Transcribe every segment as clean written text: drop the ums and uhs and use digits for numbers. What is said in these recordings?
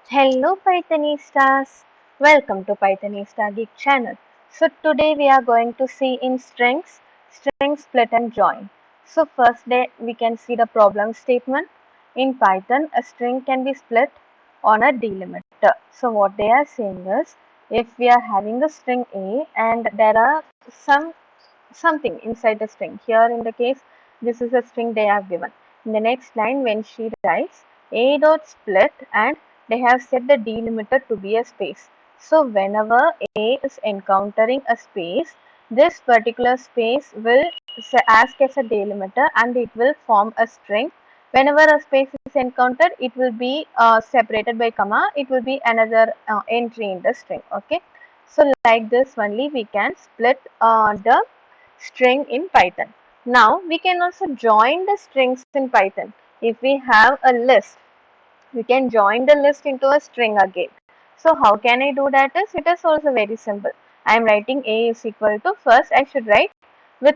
Hello Pythonistas, welcome to Pythonista Geek channel. So today we are going to see in strings, string split and join. So first we can see the problem statement. In Python, a string can be split on a delimiter. So what they are saying is, if we are having a string A and there are something inside the string. Here in the case, this is a string they have given. In the next line, when she writes a dot split and they have set the delimiter to be a space. So whenever A is encountering a space, this particular space will ask as a delimiter and it will form a string. Whenever a space is encountered, it will be separated by comma. It will be another entry in the string. Okay. So like this only we can split the string in Python. Now we can also join the strings in Python. If we have a list, we can join the list into a string again. So how can I do that? It is also very simple. I am writing A is equal to, first I should write with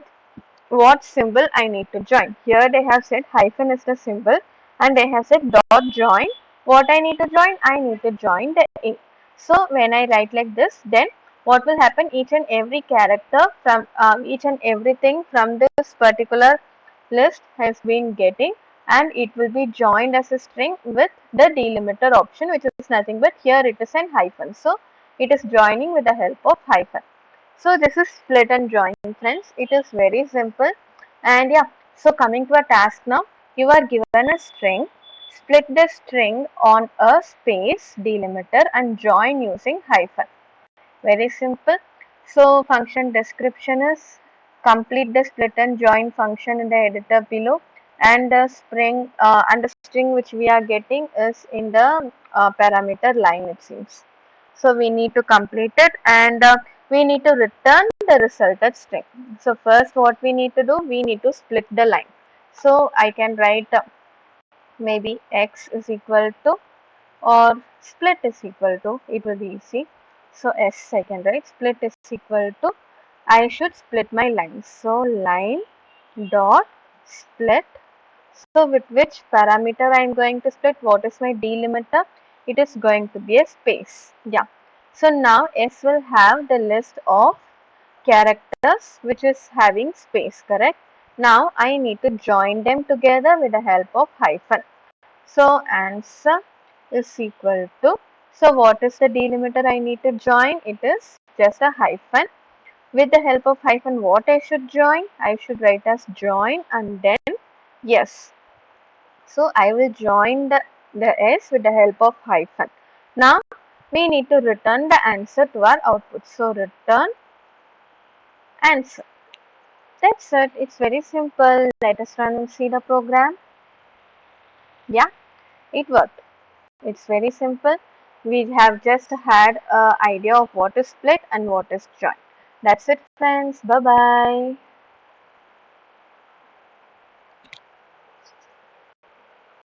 what symbol I need to join. Here they have said hyphen is the symbol and they have said dot join. What I need to join? I need to join the A. So when I write like this, then what will happen? Each and every character from each and everything from this particular list has been getting, and it will be joined as a string with the delimiter option, which is nothing but here it is an hyphen. So it is joining with the help of hyphen. So this is split and join, friends. It is very simple. And yeah, so coming to a task now, you are given a string. Split the string on a space delimiter and join using hyphen. Very simple. So function description is complete the split and join function in the editor below, and the string which we are getting is in the parameter line, it seems. So we need to complete it, and we need to return the resulted string. So first what we need to do, we need to split the line. So I can write maybe x is equal to, or split is equal to, it will be easy. So S I can write split is equal to, I should split my line. So line dot split. So with which parameter I am going to split? What is my delimiter? It is going to be a space. Yeah. So now S will have the list of characters which is having space, correct? Now I need to join them together with the help of hyphen. So answer is equal to, so what is the delimiter I need to join? It is just a hyphen. With the help of hyphen, what I should join? I should write as join and then yes. So I will join the S with the help of hyphen. Now we need to return the answer to our output. So return answer. That's it. It's very simple. Let us run and see the program. Yeah, it worked. It's very simple. We have just had an idea of what is split and what is join. That's it, friends. Bye bye.